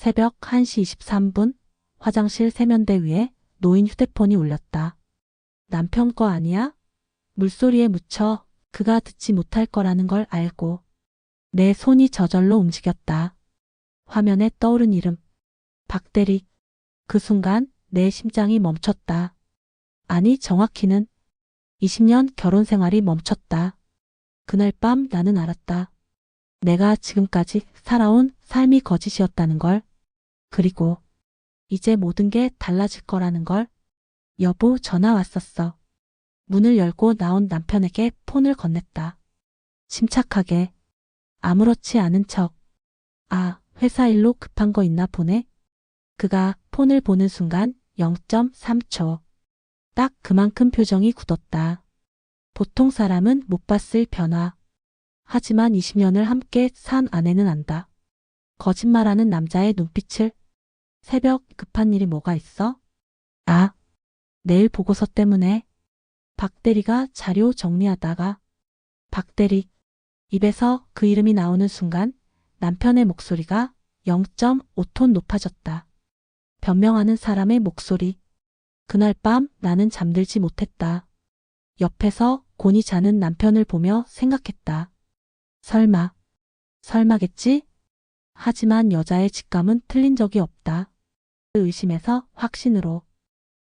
새벽 1시 23분 화장실 세면대 위에 놓인 휴대폰이 울렸다. 남편 거 아니야? 물소리에 묻혀 그가 듣지 못할 거라는 걸 알고 내 손이 저절로 움직였다. 화면에 떠오른 이름. 박대리. 그 순간 내 심장이 멈췄다. 아니, 정확히는 20년 결혼 생활이 멈췄다. 그날 밤 나는 알았다. 내가 지금까지 살아온 삶이 거짓이었다는 걸. 그리고 이제 모든 게 달라질 거라는 걸. 여보, 전화 왔었어. 문을 열고 나온 남편에게 폰을 건넸다. 침착하게. 아무렇지 않은 척. 아, 회사 일로 급한 거 있나 보네. 그가 폰을 보는 순간 0.3초. 딱 그만큼 표정이 굳었다. 보통 사람은 못 봤을 변화. 하지만 20년을 함께 산 아내는 안다. 거짓말하는 남자의 눈빛을. 새벽 급한 일이 뭐가 있어? 아, 내일 보고서 때문에. 박대리가 자료 정리하다가. 박대리. 입에서 그 이름이 나오는 순간 남편의 목소리가 0.5톤 높아졌다. 변명하는 사람의 목소리. 그날 밤 나는 잠들지 못했다. 옆에서 곤히 자는 남편을 보며 생각했다. 설마겠지? 하지만 여자의 직감은 틀린 적이 없다. 그 의심에서 확신으로.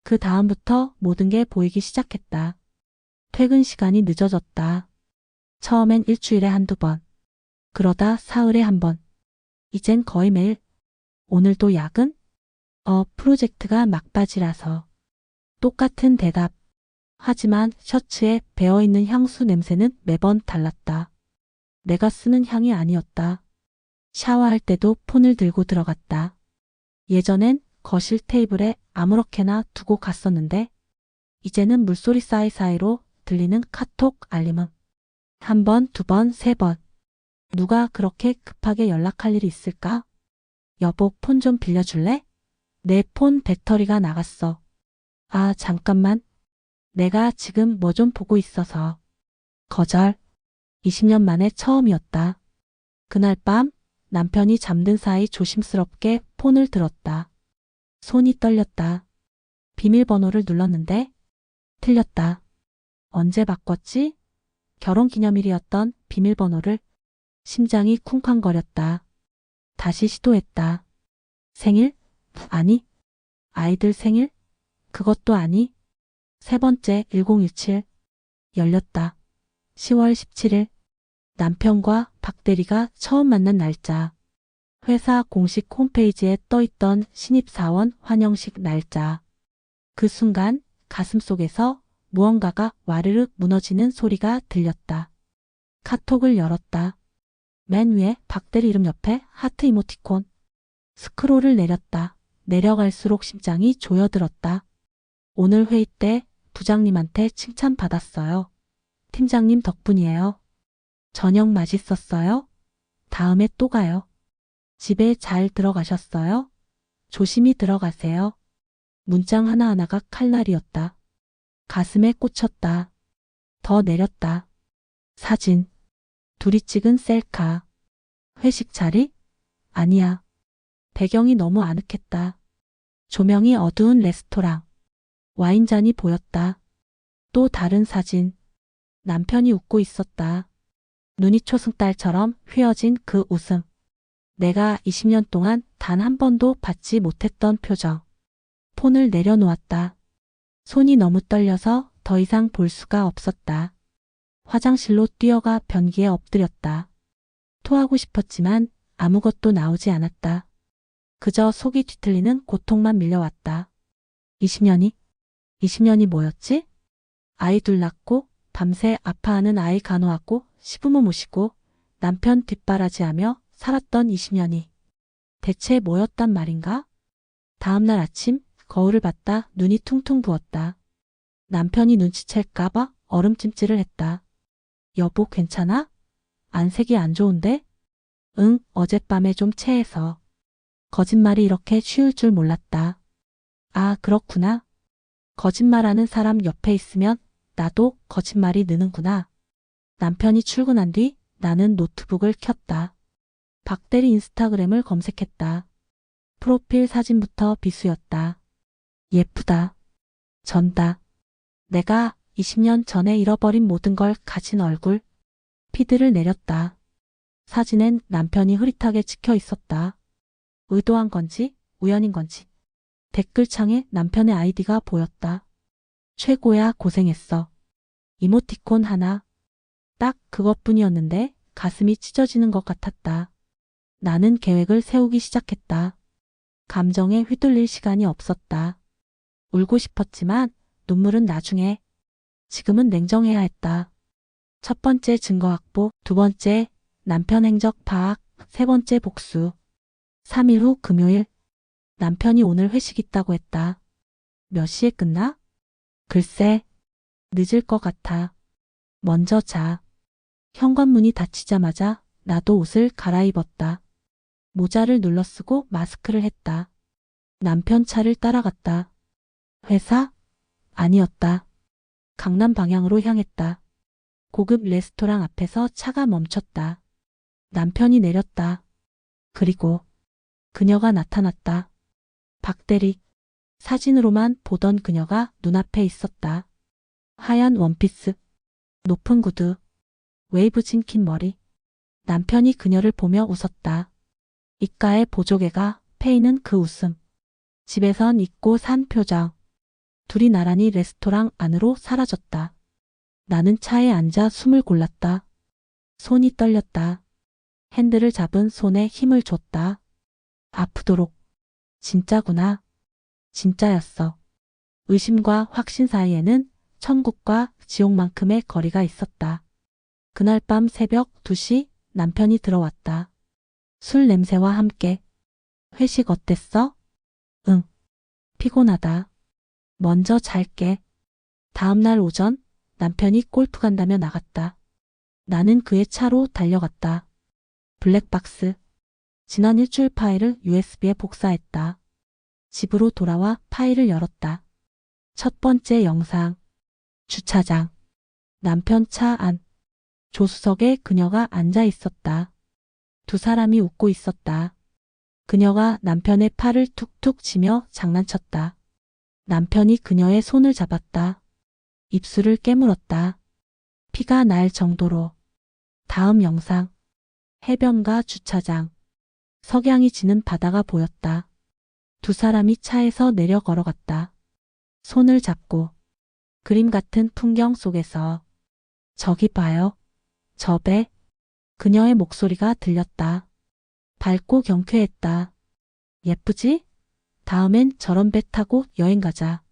그 다음부터 모든 게 보이기 시작했다. 퇴근 시간이 늦어졌다. 처음엔 일주일에 한두 번. 그러다 사흘에 한 번. 이젠 거의 매일. 오늘도 야근? 프로젝트가 막바지라서. 똑같은 대답. 하지만 셔츠에 배어있는 향수 냄새는 매번 달랐다. 내가 쓰는 향이 아니었다. 샤워할 때도 폰을 들고 들어갔다. 예전엔 거실 테이블에 아무렇게나 두고 갔었는데 이제는 물소리 사이사이로 들리는 카톡 알림음. 한 번, 두 번, 세 번. 누가 그렇게 급하게 연락할 일이 있을까? 여보, 폰 좀 빌려줄래? 내 폰 배터리가 나갔어. 아, 잠깐만. 내가 지금 뭐 좀 보고 있어서. 거절. 20년 만에 처음이었다. 그날 밤 남편이 잠든 사이 조심스럽게 폰을 들었다. 손이 떨렸다. 비밀번호를 눌렀는데 틀렸다. 언제 바꿨지? 결혼기념일이었던 비밀번호를. 심장이 쿵쾅거렸다. 다시 시도했다. 생일? 아니. 아이들 생일? 그것도 아니. 세 번째 1017. 열렸다. 10월 17일. 남편과 박대리가 처음 만난 날짜. 회사 공식 홈페이지에 떠있던 신입사원 환영식 날짜. 그 순간 가슴속에서 무언가가 와르르 무너지는 소리가 들렸다. 카톡을 열었다. 맨 위에 박대리 이름 옆에 하트 이모티콘. 스크롤을 내렸다. 내려갈수록 심장이 조여들었다. 오늘 회의 때 부장님한테 칭찬받았어요. 팀장님 덕분이에요. 저녁 맛있었어요? 다음에 또 가요. 집에 잘 들어가셨어요? 조심히 들어가세요. 문장 하나하나가 칼날이었다. 가슴에 꽂혔다. 더 내렸다. 사진. 둘이 찍은 셀카. 회식 자리? 아니야. 배경이 너무 아늑했다. 조명이 어두운 레스토랑. 와인잔이 보였다. 또 다른 사진. 남편이 웃고 있었다. 눈이 초승달처럼 휘어진 그 웃음. 내가 20년 동안 단 한 번도 받지 못했던 표정. 폰을 내려놓았다. 손이 너무 떨려서 더 이상 볼 수가 없었다. 화장실로 뛰어가 변기에 엎드렸다. 토하고 싶었지만 아무것도 나오지 않았다. 그저 속이 뒤틀리는 고통만 밀려왔다. 20년이 뭐였지? 아이 둘 낳고 밤새 아파하는 아이 간호하고 시부모 모시고 남편 뒷바라지하며 살았던 20년이 대체 뭐였단 말인가? 다음날 아침 거울을 봤다. 눈이 퉁퉁 부었다. 남편이 눈치챌까봐 얼음찜질을 했다. 여보, 괜찮아? 안색이 안 좋은데? 응, 어젯밤에 좀 체해서. 거짓말이 이렇게 쉬울 줄 몰랐다. 아, 그렇구나. 거짓말하는 사람 옆에 있으면 나도 거짓말이 느는구나. 남편이 출근한 뒤 나는 노트북을 켰다. 박대리 인스타그램을 검색했다. 프로필 사진부터 비수였다. 예쁘다. 전다. 내가 20년 전에 잃어버린 모든 걸 가진 얼굴. 피드를 내렸다. 사진엔 남편이 흐릿하게 찍혀 있었다. 의도한 건지 우연인 건지. 댓글창에 남편의 아이디가 보였다. 최고야, 고생했어. 이모티콘 하나. 딱 그것뿐이었는데 가슴이 찢어지는 것 같았다. 나는 계획을 세우기 시작했다. 감정에 휘둘릴 시간이 없었다. 울고 싶었지만 눈물은 나중에. 지금은 냉정해야 했다. 첫 번째 증거 확보, 두 번째 남편 행적 파악, 세 번째 복수. 3일 후 금요일. 남편이 오늘 회식 있다고 했다. 몇 시에 끝나? 글쎄, 늦을 것 같아. 먼저 자. 현관문이 닫히자마자 나도 옷을 갈아입었다. 모자를 눌러쓰고 마스크를 했다. 남편 차를 따라갔다. 회사? 아니었다. 강남 방향으로 향했다. 고급 레스토랑 앞에서 차가 멈췄다. 남편이 내렸다. 그리고 그녀가 나타났다. 박대리. 사진으로만 보던 그녀가 눈앞에 있었다. 하얀 원피스, 높은 구두, 웨이브 진 머리. 남편이 그녀를 보며 웃었다. 입가에 보조개가 패이는 그 웃음. 집에선 잊고 산 표정. 둘이 나란히 레스토랑 안으로 사라졌다. 나는 차에 앉아 숨을 골랐다. 손이 떨렸다. 핸들을 잡은 손에 힘을 줬다. 아프도록. 진짜구나. 진짜였어. 의심과 확신 사이에는 천국과 지옥만큼의 거리가 있었다. 그날 밤 새벽 2시 남편이 들어왔다. 술 냄새와 함께. 회식 어땠어? 응. 피곤하다. 먼저 잘게. 다음 날 오전 남편이 골프 간다며 나갔다. 나는 그의 차로 달려갔다. 블랙박스. 지난 일주일 파일을 USB에 복사했다. 집으로 돌아와 파일을 열었다. 첫 번째 영상. 주차장. 남편 차 안. 조수석에 그녀가 앉아 있었다. 두 사람이 웃고 있었다. 그녀가 남편의 팔을 툭툭 치며 장난쳤다. 남편이 그녀의 손을 잡았다. 입술을 깨물었다. 피가 날 정도로. 다음 영상. 해변가 주차장. 석양이 지는 바다가 보였다. 두 사람이 차에서 내려 걸어갔다. 손을 잡고. 그림 같은 풍경 속에서. 저기 봐요. 저 배. 그녀의 목소리가 들렸다. 밝고 경쾌했다. 예쁘지? 다음엔 저런 배 타고 여행 가자.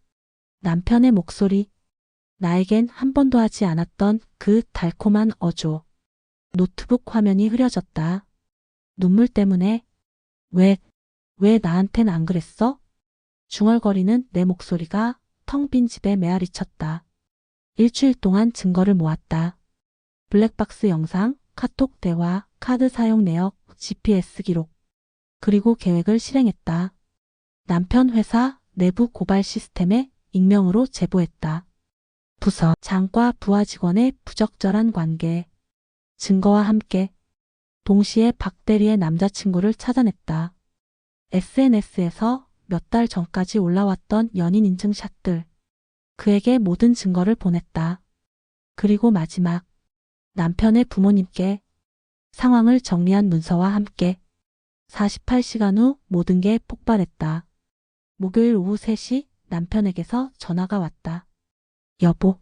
남편의 목소리. 나에겐 한 번도 하지 않았던 그 달콤한 어조. 노트북 화면이 흐려졌다. 눈물 때문에. 왜 나한텐 안 그랬어? 중얼거리는 내 목소리가 텅 빈 집에 메아리 쳤다. 일주일 동안 증거를 모았다. 블랙박스 영상, 카톡 대화, 카드 사용 내역, GPS 기록. 그리고 계획을 실행했다. 남편 회사 내부 고발 시스템에 익명으로 제보했다. 부서 장과 부하 직원의 부적절한 관계. 증거와 함께. 동시에 박 대리의 남자친구를 찾아냈다. SNS에서 몇 달 전까지 올라왔던 연인 인증샷들. 그에게 모든 증거를 보냈다. 그리고 마지막. 남편의 부모님께. 상황을 정리한 문서와 함께. 48시간 후 모든 게 폭발했다. 목요일 오후 3시 남편에게서 전화가 왔다. 여보,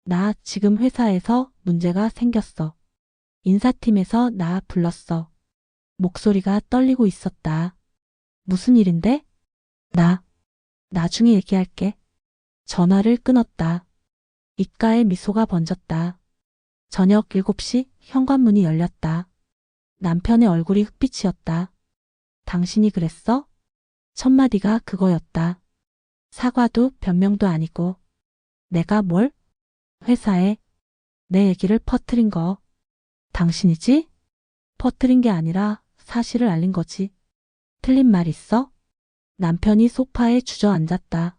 나 지금 회사에서 문제가 생겼어. 인사팀에서 나 불렀어. 목소리가 떨리고 있었다. 무슨 일인데? 나중에 얘기할게. 전화를 끊었다. 입가에 미소가 번졌다. 저녁 7시 현관문이 열렸다. 남편의 얼굴이 흑빛이었다. 당신이 그랬어? 첫 마디가 그거였다. 사과도 변명도 아니고. 내가 뭘? 회사에 내 얘기를 퍼뜨린 거. 당신이지? 퍼뜨린 게 아니라 사실을 알린 거지. 틀린 말 있어? 남편이 소파에 주저앉았다.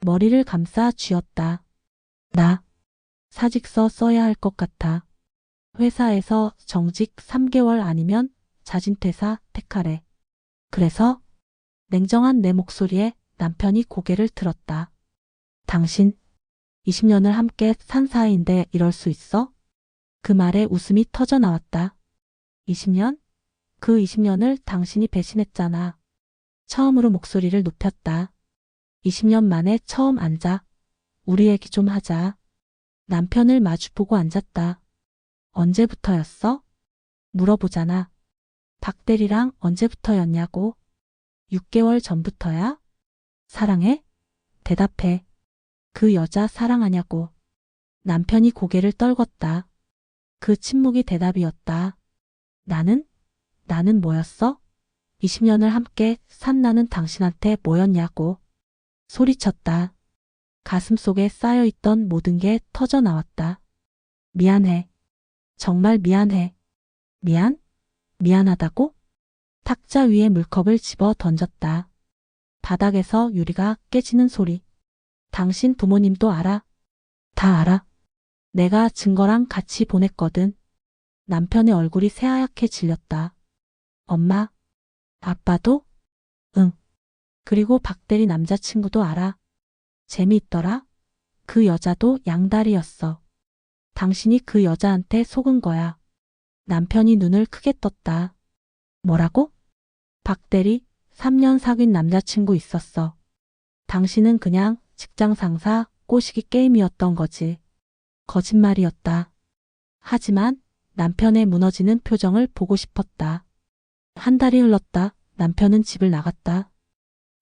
머리를 감싸 쥐었다. 나 사직서 써야 할 것 같아. 회사에서 정직 3개월 아니면 자진퇴사 택하래. 그래서 냉정한 내 목소리에 남편이 고개를 들었다. 당신 20년을 함께 산 사이인데 이럴 수 있어? 그 말에 웃음이 터져 나왔다. 20년? 그 20년을 당신이 배신했잖아. 처음으로 목소리를 높였다. 20년 만에 처음 앉아. 우리 얘기 좀 하자. 남편을 마주보고 앉았다. 언제부터였어? 물어보잖아. 박대리랑 언제부터였냐고. 6개월 전부터야? 사랑해? 대답해. 그 여자 사랑하냐고. 남편이 고개를 떨궜다. 그 침묵이 대답이었다. 나는 뭐였어? 20년을 함께 산 나는 당신한테 뭐였냐고. 소리쳤다. 가슴속에 쌓여있던 모든 게 터져 나왔다. 미안해. 정말 미안해. 미안하다고? 탁자 위에 물컵을 집어 던졌다. 바닥에서 유리가 깨지는 소리. 당신 부모님도 알아? 다 알아. 내가 증거랑 같이 보냈거든. 남편의 얼굴이 새하얗게 질렸다. 엄마? 아빠도? 응. 그리고 박대리 남자친구도 알아. 재미있더라. 그 여자도 양다리였어. 당신이 그 여자한테 속은 거야. 남편이 눈을 크게 떴다. 뭐라고? 박대리, 3년 사귄 남자친구 있었어. 당신은 그냥 직장 상사 꼬시기 게임이었던 거지. 거짓말이었다. 하지만 남편의 무너지는 표정을 보고 싶었다. 한 달이 흘렀다. 남편은 집을 나갔다.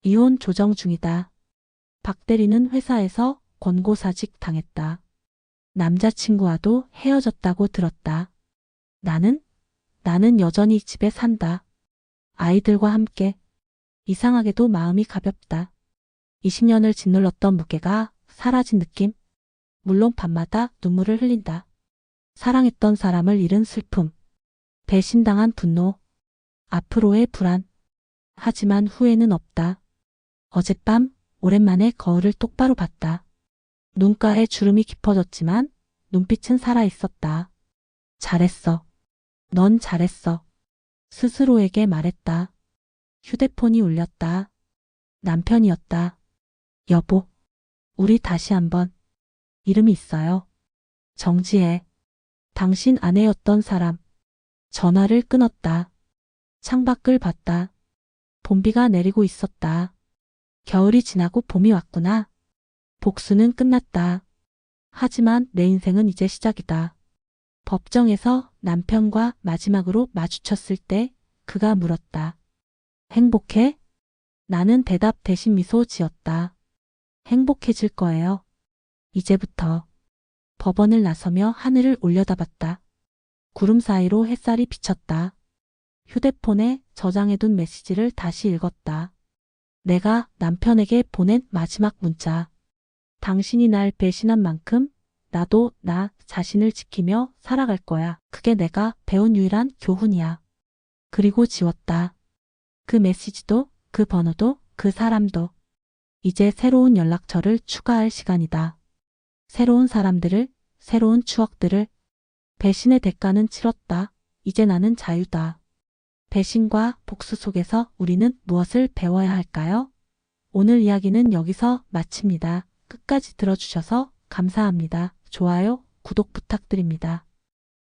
이혼 조정 중이다. 박대리는 회사에서 권고사직 당했다. 남자친구와도 헤어졌다고 들었다. 나는 여전히 집에 산다. 아이들과 함께. 이상하게도 마음이 가볍다. 20년을 짓눌렀던 무게가 사라진 느낌? 물론 밤마다 눈물을 흘린다. 사랑했던 사람을 잃은 슬픔. 배신당한 분노. 앞으로의 불안. 하지만 후회는 없다. 어젯밤 오랜만에 거울을 똑바로 봤다. 눈가에 주름이 깊어졌지만 눈빛은 살아있었다. 잘했어. 넌 잘했어. 스스로에게 말했다. 휴대폰이 울렸다. 남편이었다. 여보, 우리 다시 한번. 이름이 있어요. 정지혜. 당신 아내였던 사람. 전화를 끊었다. 창밖을 봤다. 봄비가 내리고 있었다. 겨울이 지나고 봄이 왔구나. 복수는 끝났다. 하지만 내 인생은 이제 시작이다. 법정에서 남편과 마지막으로 마주쳤을 때 그가 물었다. 행복해? 나는 대답 대신 미소 지었다. 행복해질 거예요. 이제부터. 법원을 나서며 하늘을 올려다봤다. 구름 사이로 햇살이 비쳤다. 휴대폰에 저장해둔 메시지를 다시 읽었다. 내가 남편에게 보낸 마지막 문자. 당신이 날 배신한 만큼 나도 나 자신을 지키며 살아갈 거야. 그게 내가 배운 유일한 교훈이야. 그리고 지웠다. 그 메시지도, 그 번호도, 그 사람도. 이제 새로운 연락처를 추가할 시간이다. 새로운 사람들을, 새로운 추억들을. 배신의 대가는 치렀다. 이제 나는 자유다. 배신과 복수 속에서 우리는 무엇을 배워야 할까요? 오늘 이야기는 여기서 마칩니다. 끝까지 들어주셔서 감사합니다. 좋아요, 구독 부탁드립니다.